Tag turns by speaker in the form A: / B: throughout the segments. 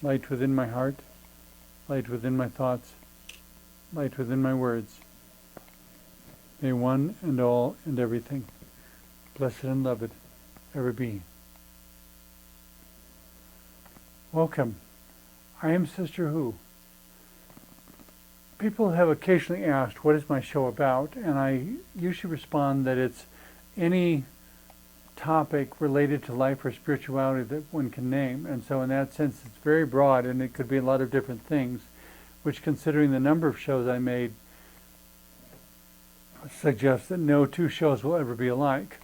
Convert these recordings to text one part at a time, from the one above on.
A: light within my heart, light within my thoughts, light within my words. May one and all and everything, blessed and loved, ever be. Welcome. I am Sister Who. People have occasionally asked, what is my show about? And I usually respond that it's any topic related to life or spirituality that one can name. And so in that sense, it's very broad, and it could be a lot of different things, which, considering the number of shows I made, suggests that no two shows will ever be alike.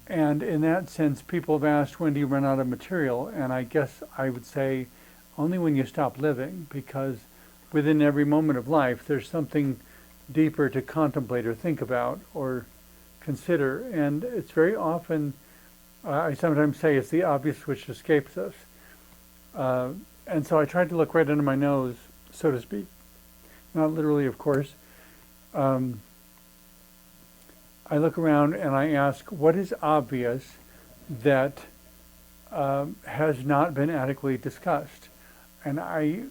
A: And in that sense, people have asked, when do you run out of material? And I guess I would say only when you stop living, because within every moment of life, there's something deeper to contemplate or think about or consider. And it's very often, I sometimes say, it's the obvious which escapes us. And so I tried to look right under my nose, so to speak. Not literally, of course. I look around and I ask, what is obvious that has not been adequately discussed? And I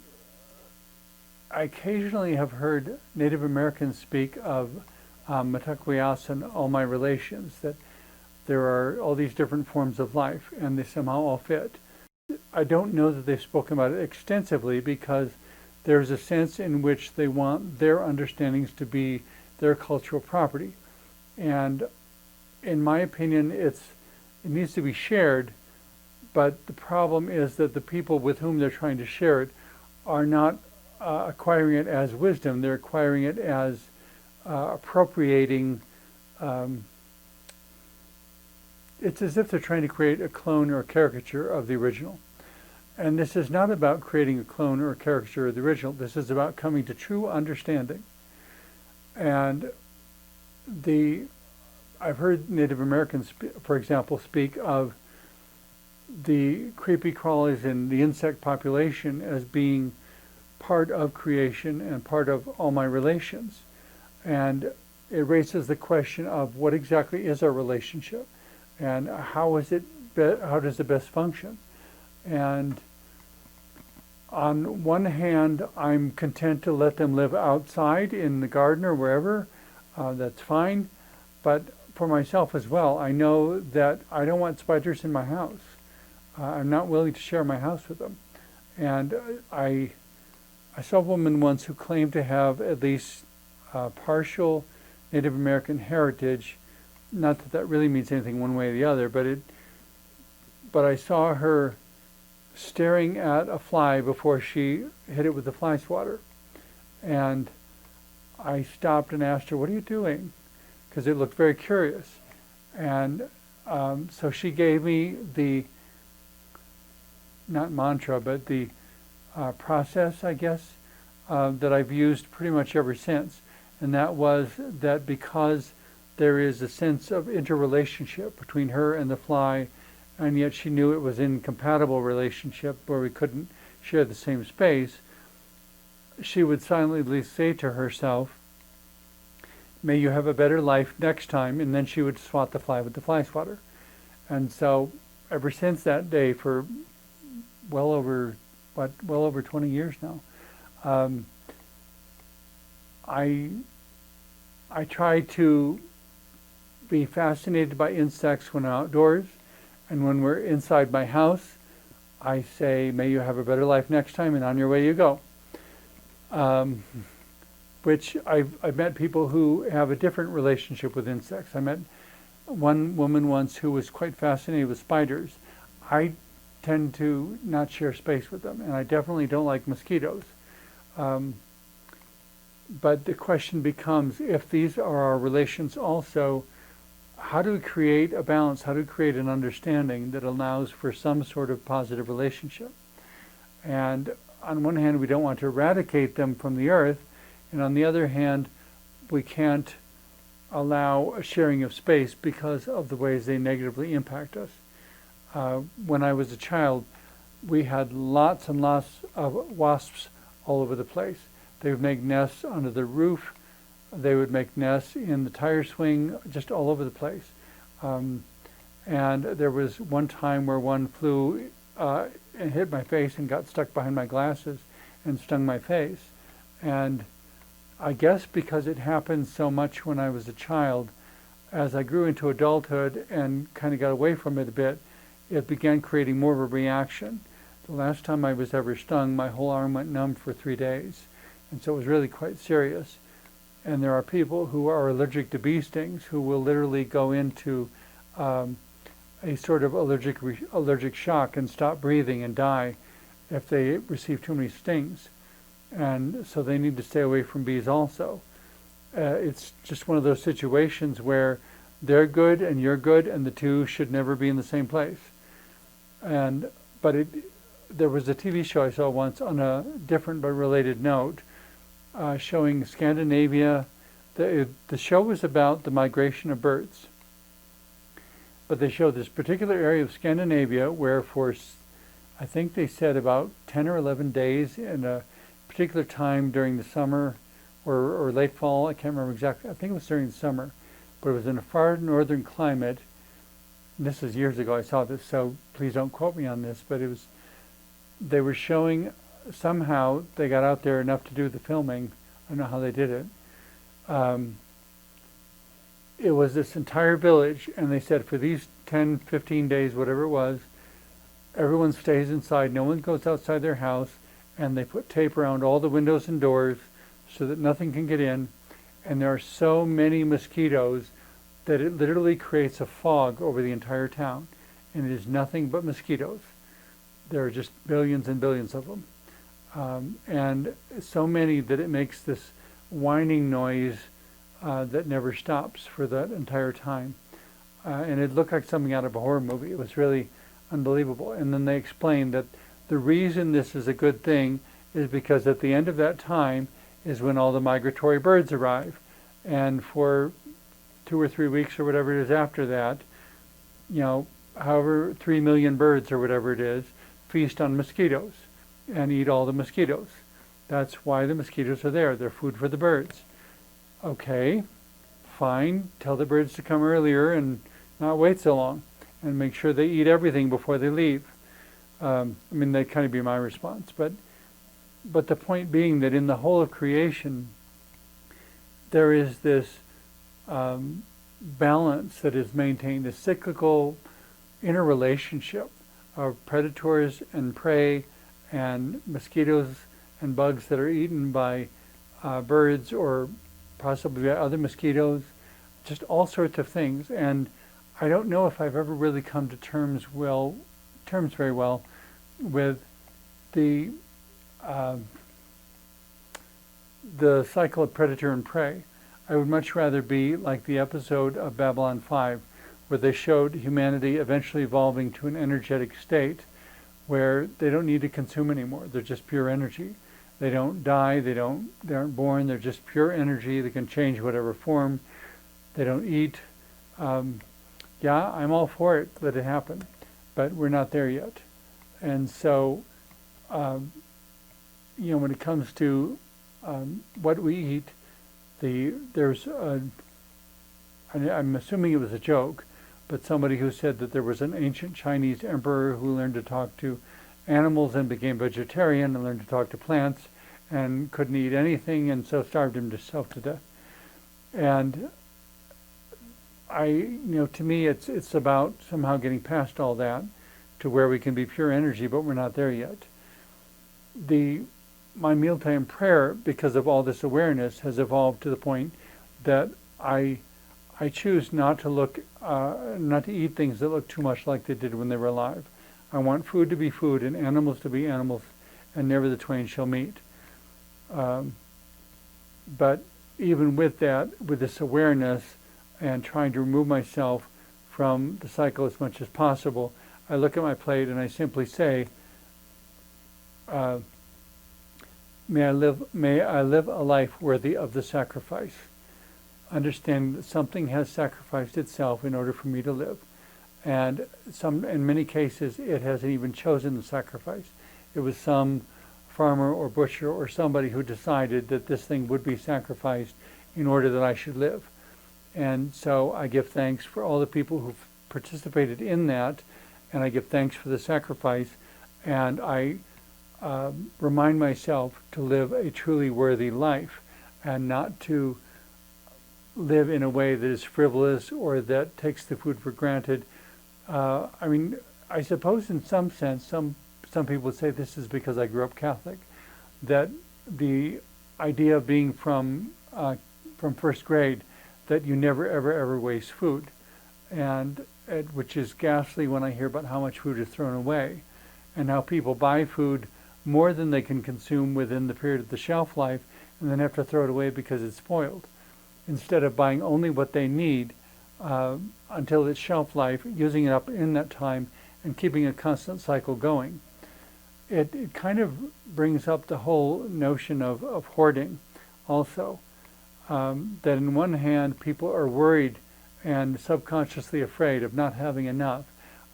A: occasionally have heard Native Americans speak of Mitakuye and all my relations, that there are all these different forms of life and they somehow all fit. I don't know that they've spoken about it extensively, because there's a sense in which they want their understandings to be their cultural property. And in my opinion, it needs to be shared, but the problem is that the people with whom they're trying to share it are not acquiring it as wisdom. They're acquiring it as appropriating. It's as if they're trying to create a clone or a caricature of the original. And this is not about creating a clone or a caricature of the original. This is about coming to true understanding. And I've heard Native Americans, for example, speak of the creepy crawlies and the insect population as being part of creation and part of all my relations. And it raises the question of what exactly is our relationship, and how does it best function? And on one hand, I'm content to let them live outside in the garden or wherever. That's fine. But for myself as well, I know that I don't want spiders in my house. I'm not willing to share my house with them. And I saw a woman once who claimed to have at least partial Native American heritage. Not that that really means anything one way or the other, but I saw her staring at a fly before she hit it with the fly swatter. And I stopped and asked her, what are you doing? Because it looked very curious. And so she gave me the, not mantra, but the process, I guess, that I've used pretty much ever since. And that was that because there is a sense of interrelationship between her and the fly, and yet she knew it was an incompatible relationship where we couldn't share the same space, she would silently say to herself, may you have a better life next time, and then she would swat the fly with the fly swatter. And so ever since that day, for well over 20 years now, I try to be fascinated by insects when I'm outdoors, and when we're inside my house, I say, may you have a better life next time, and on your way you go. Which I've met people who have a different relationship with insects. I met one woman once who was quite fascinated with spiders. I tend to not share space with them, and I definitely don't like mosquitoes. But the question becomes, if these are our relations also, how do we create a balance? How do we create an understanding that allows for some sort of positive relationship? And on one hand, we don't want to eradicate them from the earth, and on the other hand, we can't allow a sharing of space because of the ways they negatively impact us. When I was a child, we had lots and lots of wasps all over the place. They would make nests under the roof. They would make nests in the tire swing, just all over the place. And there was one time where one flew and hit my face and got stuck behind my glasses and stung my face. And I guess because it happened so much when I was a child, as I grew into adulthood and kind of got away from it a bit, it began creating more of a reaction. The last time I was ever stung, my whole arm went numb for 3 days. And so it was really quite serious. And there are people who are allergic to bee stings who will literally go into a sort of allergic shock and stop breathing and die if they receive too many stings. And so they need to stay away from bees also. It's just one of those situations where they're good and you're good, and the two should never be in the same place. But there was a TV show I saw once on a different but related note, showing Scandinavia. The show was about the migration of birds. But they showed this particular area of Scandinavia where for, I think they said about 10 or 11 days in a particular time during the summer or late fall, I can't remember exactly, I think it was during the summer, but it was in a far northern climate. This is years ago I saw this, so please don't quote me on this, but they were showing, somehow they got out there enough to do the filming. I don't know how they did it. It was this entire village, and they said for these 10, 15 days, whatever it was, everyone stays inside, no one goes outside their house, and they put tape around all the windows and doors so that nothing can get in. And there are so many mosquitoes that it literally creates a fog over the entire town, and it is nothing but mosquitoes. There are just billions and billions of them. And so many that it makes this whining noise that never stops for that entire time. And it looked like something out of a horror movie. It was really unbelievable. And then they explained that the reason this is a good thing is because at the end of that time is when all the migratory birds arrive. And for 2 or 3 weeks or whatever it is after that, however 3 million birds or whatever it is, feast on mosquitoes and eat all the mosquitoes. That's why the mosquitoes are there. They're food for the birds. Okay, fine. Tell the birds to come earlier and not wait so long, and make sure they eat everything before they leave. That'd kind of be my response. But the point being that in the whole of creation, there is this balance that is maintained, a cyclical interrelationship of predators and prey and mosquitoes and bugs that are eaten by birds or possibly by other mosquitoes, just all sorts of things. And I don't know if I've ever really come to terms very well with the cycle of predator and prey. I would much rather be like the episode of Babylon 5, where they showed humanity eventually evolving to an energetic state where they don't need to consume anymore. They're just pure energy. They don't die, they aren't born, they're just pure energy. They can change whatever form. They don't eat. Yeah, I'm all for it, let it happen, but we're not there yet. And so, when it comes to what we eat, I'm assuming it was a joke, but somebody who said that there was an ancient Chinese emperor who learned to talk to animals and became vegetarian and learned to talk to plants and couldn't eat anything and so starved himself to death. And to me, it's about somehow getting past all that to where we can be pure energy, but we're not there yet. My mealtime prayer, because of all this awareness, has evolved to the point that I choose not to eat things that look too much like they did when they were alive. I want food to be food and animals to be animals, and never the twain shall meet. But even with that, with this awareness and trying to remove myself from the cycle as much as possible, I look at my plate and I simply say, may I live a life worthy of the sacrifice. Understand that something has sacrificed itself in order for me to live. And in many cases, it hasn't even chosen the sacrifice. It was some farmer or butcher or somebody who decided that this thing would be sacrificed in order that I should live. And so I give thanks for all the people who've participated in that, and I give thanks for the sacrifice, and I remind myself to live a truly worthy life and not to live in a way that is frivolous or that takes the food for granted. I mean, I suppose in some sense, some people would say this is because I grew up Catholic, that the idea of being from first grade, that you never ever waste food, and which is ghastly when I hear about how much food is thrown away, and how people buy food more than they can consume within the period of the shelf life, and then have to throw it away because it's spoiled, instead of buying only what they need until its shelf life, using it up in that time, and keeping a constant cycle going. It kind of brings up the whole notion of hoarding also. That in one hand, people are worried and subconsciously afraid of not having enough,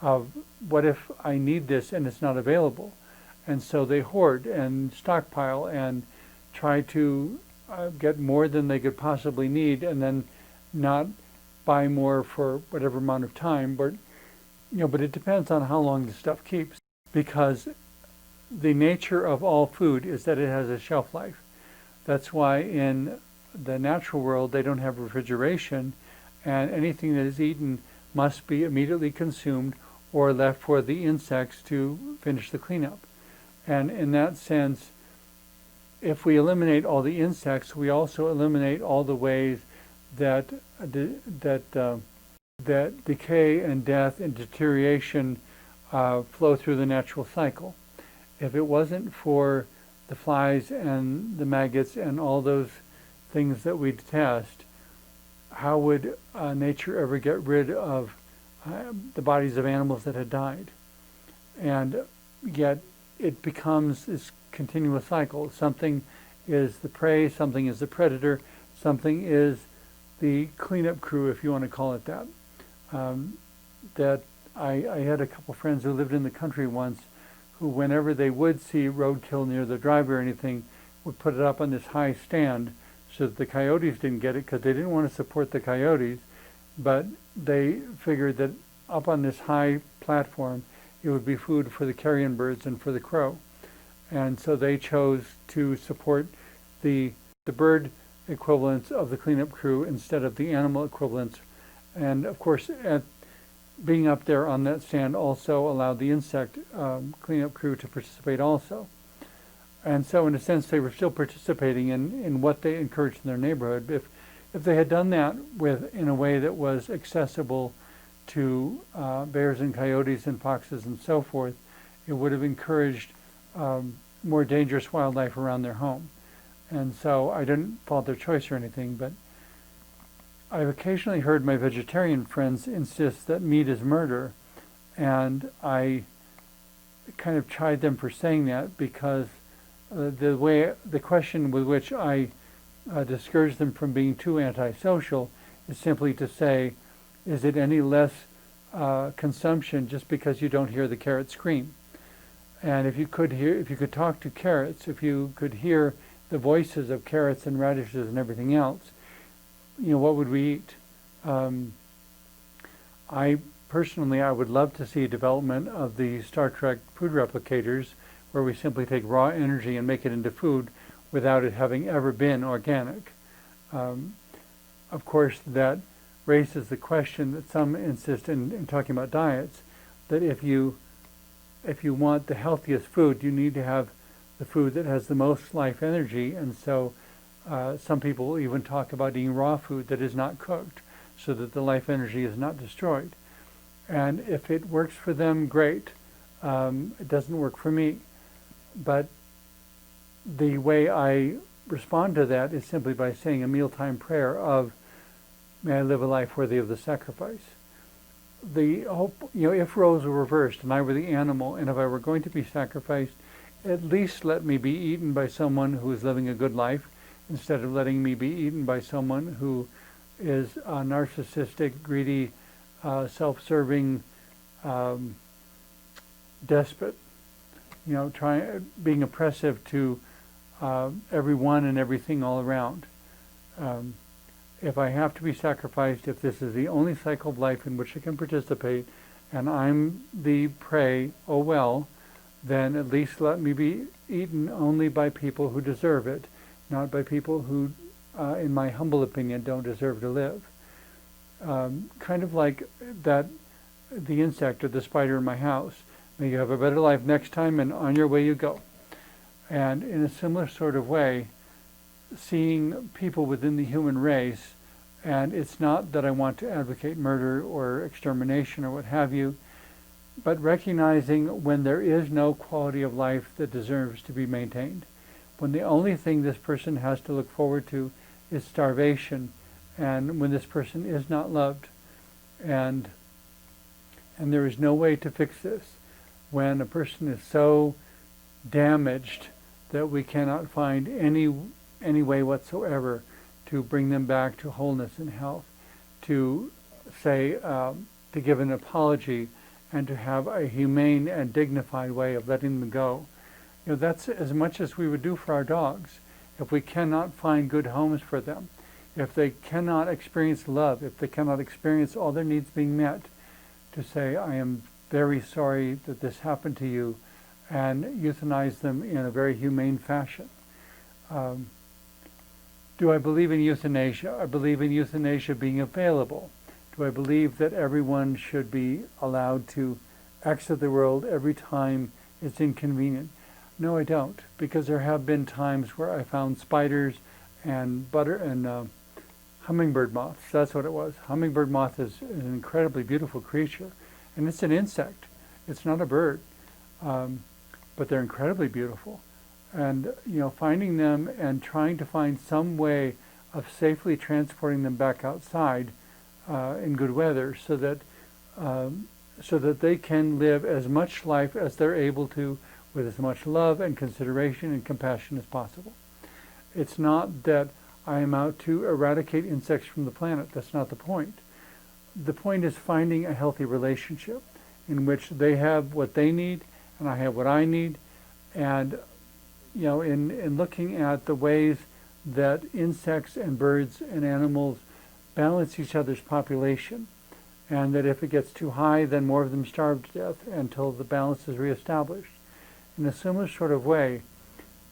A: of what if I need this and it's not available? And so they hoard and stockpile and try to get more than they could possibly need, and then not buy more for whatever amount of time. But but it depends on how long the stuff keeps, because the nature of all food is that it has a shelf life. That's why in the natural world they don't have refrigeration, and anything that is eaten must be immediately consumed or left for the insects to finish the cleanup. And in that sense, if we eliminate all the insects, we also eliminate all the ways that that decay and death and deterioration flow through the natural cycle. If it wasn't for the flies and the maggots and all those things that we detest, how would nature ever get rid of the bodies of animals that had died? And yet it becomes this continuous cycle. Something is the prey, something is the predator, something is the cleanup crew, if you want to call it that. That I had a couple friends who lived in the country once, who whenever they would see roadkill near the driveway or anything, would put it up on this high stand so that the coyotes didn't get it, because they didn't want to support the coyotes, but they figured that up on this high platform it would be food for the carrion birds and for the crow. And so they chose to support the bird equivalents of the cleanup crew instead of the animal equivalents. And of course, being up there on that stand also allowed the insect cleanup crew to participate also. And so in a sense, they were still participating in what they encouraged in their neighborhood. If they had done that in a way that was accessible to bears and coyotes and foxes and so forth, it would have encouraged more dangerous wildlife around their home. And so I didn't fault their choice or anything, but I've occasionally heard my vegetarian friends insist that meat is murder, and I kind of chide them for saying that, because the question with which I discourage them from being too antisocial is simply to say, is it any less consumption just because you don't hear the carrot scream? And if you could talk to carrots, if you could hear the voices of carrots and radishes and everything else, what would we eat? I would love to see development of the Star Trek food replicators, where we simply take raw energy and make it into food without it having ever been organic. Of course, that raises the question that some insist in talking about diets, that if you want the healthiest food, you need to have the food that has the most life energy, and so some people even talk about eating raw food that is not cooked, so that the life energy is not destroyed. And if it works for them, great. It doesn't work for me. But the way I respond to that is simply by saying a mealtime prayer of, may I live a life worthy of the sacrifice. The hope, if roles were reversed and I were the animal, and if I were going to be sacrificed, at least let me be eaten by someone who is living a good life, instead of letting me be eaten by someone who is a narcissistic, greedy, self-serving despot, being oppressive to everyone and everything all around. If I have to be sacrificed, if this is the only cycle of life in which I can participate, and I'm the prey, oh well, then at least let me be eaten only by people who deserve it, not by people who, in my humble opinion, don't deserve to live. Kind of like that, the insect or the spider in my house. May you have a better life next time, and on your way you go. And in a similar sort of way, seeing people within the human race, and it's not that I want to advocate murder or extermination or what have you, but recognizing when there is no quality of life that deserves to be maintained, when the only thing this person has to look forward to is starvation, and when this person is not loved, and there is no way to fix this, when a person is so damaged that we cannot find any way whatsoever to bring them back to wholeness and health, to say, to give an apology, and to have a humane and dignified way of letting them go. That's as much as we would do for our dogs. If we cannot find good homes for them, if they cannot experience love, if they cannot experience all their needs being met, to say, I am very sorry that this happened to you, and euthanize them in a very humane fashion. Do I believe in euthanasia? I believe in euthanasia being available. Do I believe that everyone should be allowed to exit the world every time it's inconvenient? No, I don't, because there have been times where I found spiders and hummingbird moths. That's what it was. Hummingbird moth is an incredibly beautiful creature, and it's an insect. It's not a bird, but they're incredibly beautiful. And finding them and trying to find some way of safely transporting them back outside in good weather, so that they can live as much life as they're able to, with as much love and consideration and compassion as possible. It's not that I am out to eradicate insects from the planet. That's not the point. The point is finding a healthy relationship in which they have what they need and I have what I need, and in looking at the ways that insects and birds and animals balance each other's population, and that if it gets too high, then more of them starve to death until the balance is reestablished. In a similar sort of way,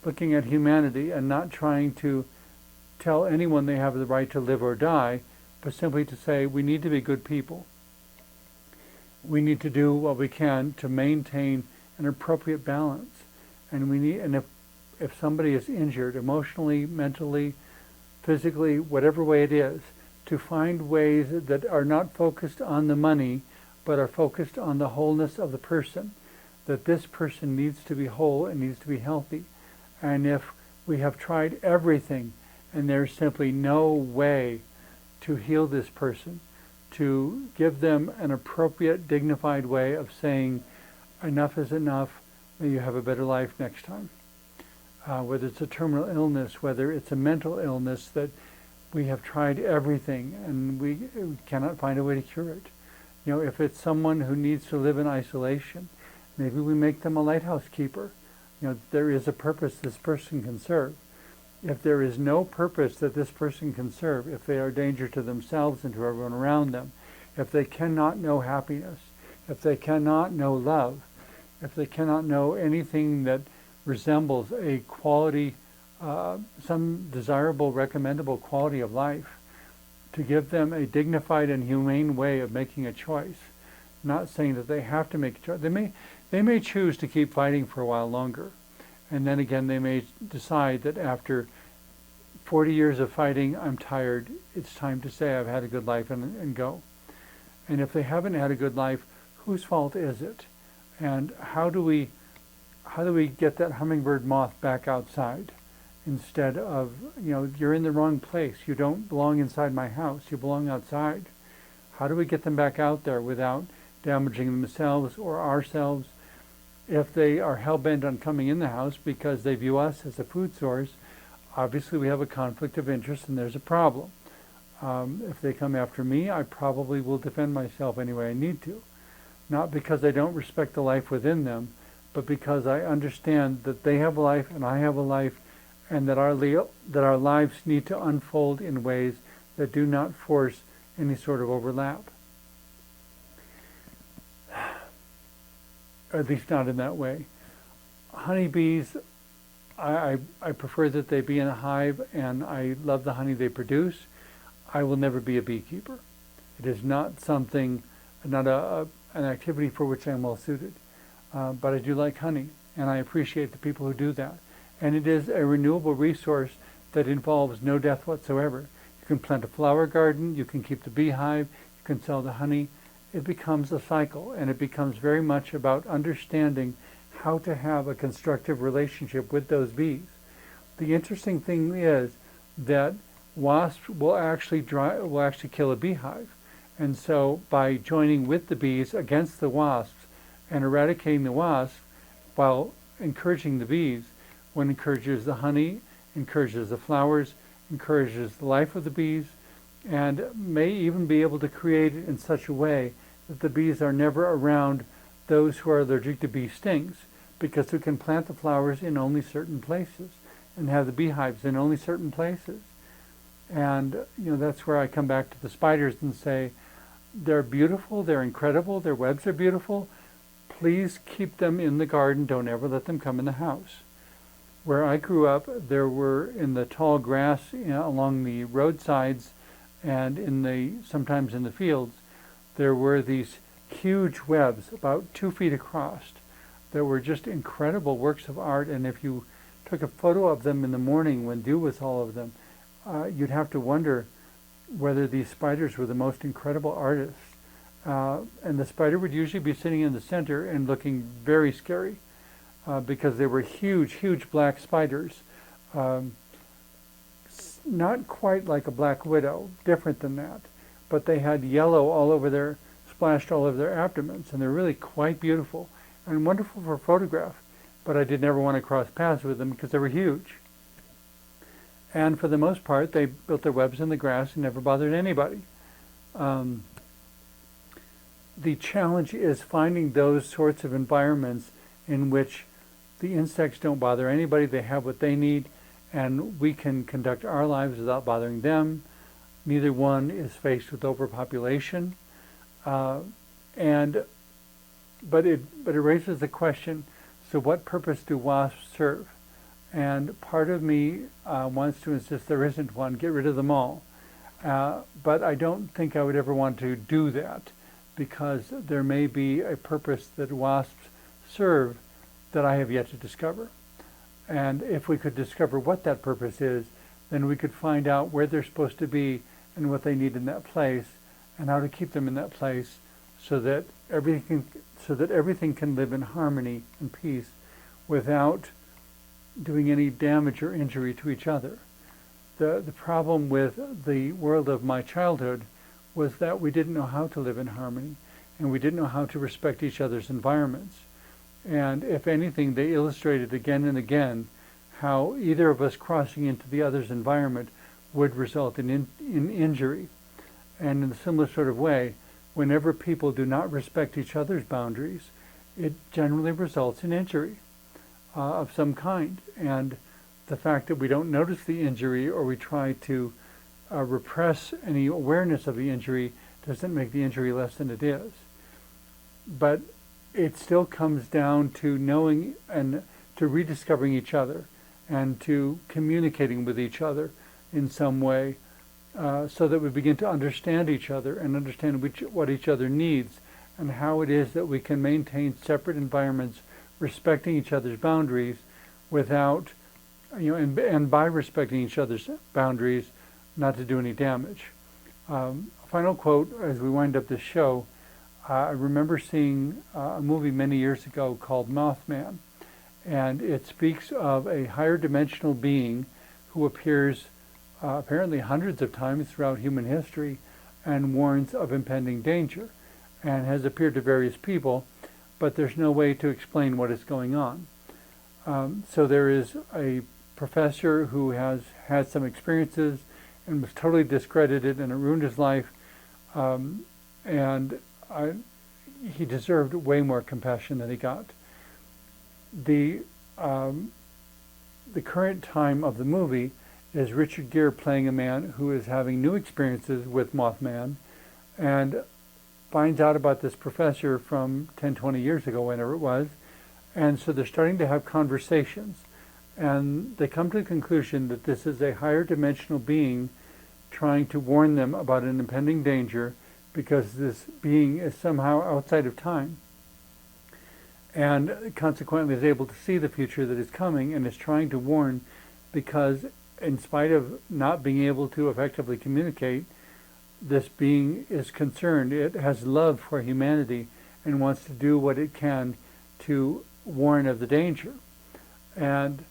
A: looking at humanity and not trying to tell anyone they have the right to live or die, but simply to say we need to be good people. We need to do what we can to maintain an appropriate balance. And if somebody is injured emotionally, mentally, physically, whatever way it is, to find ways that are not focused on the money, but are focused on the wholeness of the person, that this person needs to be whole and needs to be healthy. And if we have tried everything and there's simply no way to heal this person, to give them an appropriate, dignified way of saying, enough is enough, may you have a better life next time. Whether it's a terminal illness, whether it's a mental illness, that we have tried everything and we cannot find a way to cure it. If it's someone who needs to live in isolation, maybe we make them a lighthouse keeper. There is a purpose this person can serve. If there is no purpose that this person can serve, if they are a danger to themselves and to everyone around them, if they cannot know happiness, if they cannot know love, if they cannot know anything that resembles a quality, some desirable, recommendable quality of life, to give them a dignified and humane way of making a choice. Not saying that they have to make a choice. They may choose to keep fighting for a while longer. And then again, they may decide that after 40 years of fighting, I'm tired, it's time to say I've had a good life and go. And if they haven't had a good life, whose fault is it? And how do we get that hummingbird moth back outside? Instead of, you're in the wrong place. You don't belong inside my house. You belong outside. How do we get them back out there without damaging themselves or ourselves? If they are hell-bent on coming in the house because they view us as a food source, obviously we have a conflict of interest and there's a problem. If they come after me, I probably will defend myself any way I need to. Not because I don't respect the life within them, but because I understand that they have a life and I have a life, and that our lives need to unfold in ways that do not force any sort of overlap. Or at least not in that way. honeybees, I prefer that they be in a hive, and I love the honey they produce. I will never be a beekeeper. It is not something, not an activity for which I'm well suited. But I do like honey, and I appreciate the people who do that. And it is a renewable resource that involves no death whatsoever. You can plant a flower garden, you can keep the beehive, you can sell the honey. It becomes a cycle, and it becomes very much about understanding how to have a constructive relationship with those bees. The interesting thing is that wasps will actually kill a beehive. And so by joining with the bees against the wasps and eradicating the wasps while encouraging the bees, one encourages the honey, encourages the flowers, encourages the life of the bees, and may even be able to create it in such a way that the bees are never around those who are allergic to bee stings, because we can plant the flowers in only certain places and have the beehives in only certain places. And that's where I come back to the spiders and say, they're beautiful, they're incredible, their webs are beautiful. Please keep them in the garden, don't ever let them come in the house. Where I grew up, there were in the tall grass along the roadsides and sometimes in the fields, there were these huge webs about 2 feet across that were just incredible works of art. And if you took a photo of them in the morning when dew was all over them, you'd have to wonder whether these spiders were the most incredible artists. And the spider would usually be sitting in the center and looking very scary because they were huge, huge black spiders. Not quite like a black widow, different than that. But they had yellow splashed all over their abdomens, and they're really quite beautiful and wonderful for a photograph. But I did never want to cross paths with them because they were huge. And for the most part, they built their webs in the grass and never bothered anybody. The challenge is finding those sorts of environments in which the insects don't bother anybody, they have what they need, and we can conduct our lives without bothering them. Neither one is faced with overpopulation. But it raises the question, so what purpose do wasps serve? And part of me wants to insist there isn't one, get rid of them all. But I don't think I would ever want to do that, because there may be a purpose that wasps serve that I have yet to discover. And if we could discover what that purpose is, then we could find out where they're supposed to be and what they need in that place, and how to keep them in that place so that everything can live in harmony and peace without doing any damage or injury to each other. The problem with the world of my childhood was that we didn't know how to live in harmony, and we didn't know how to respect each other's environments. And if anything, they illustrated again and again how either of us crossing into the other's environment would result in injury. And in a similar sort of way, whenever people do not respect each other's boundaries, it generally results in injury of some kind. And the fact that we don't notice the injury, or we try to repress any awareness of the injury, doesn't make the injury less than it is. But it still comes down to knowing and to rediscovering each other and to communicating with each other in some way, so that we begin to understand each other and understand what each other needs, and how it is that we can maintain separate environments, respecting each other's boundaries without, and by respecting each other's boundaries, not to do any damage. Final quote as we wind up this show. I remember seeing a movie many years ago called Mothman, and it speaks of a higher dimensional being who appears apparently hundreds of times throughout human history and warns of impending danger, and has appeared to various people, but there's no way to explain what is going on. So there is a professor who has had some experiences and was totally discredited, and it ruined his life, he deserved way more compassion than he got. The current time of the movie is Richard Gere playing a man who is having new experiences with Mothman, and finds out about this professor from 10, 20 years ago, whenever it was, And so they're starting to have conversations. And they come to the conclusion that this is a higher dimensional being trying to warn them about an impending danger, because this being is somehow outside of time and consequently is able to see the future that is coming, and is trying to warn because, in spite of not being able to effectively communicate, this being is concerned. It has love for humanity and wants to do what it can to warn of the danger. And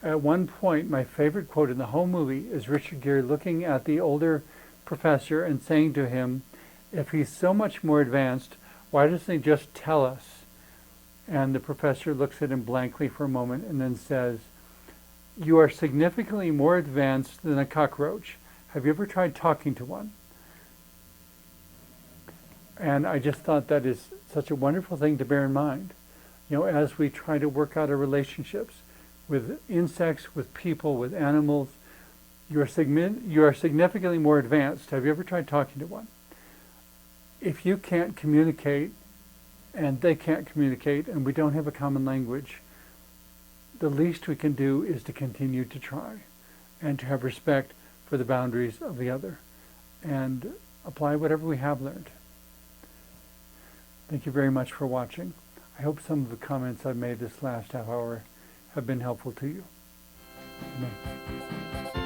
A: at one point, my favorite quote in the whole movie is Richard Gere looking at the older professor and saying to him, if he's so much more advanced, why doesn't he just tell us? And the professor looks at him blankly for a moment and then says, you are significantly more advanced than a cockroach. Have you ever tried talking to one? And I just thought that is such a wonderful thing to bear in mind. You know, as we try to work out our relationships with insects, with people, with animals, you are significantly more advanced. Have you ever tried talking to one? If you can't communicate and they can't communicate and we don't have a common language, the least we can do is to continue to try and to have respect for the boundaries of the other and apply whatever we have learned. Thank you very much for watching. I hope some of the comments I've made this last half hour have been helpful to you. Amen.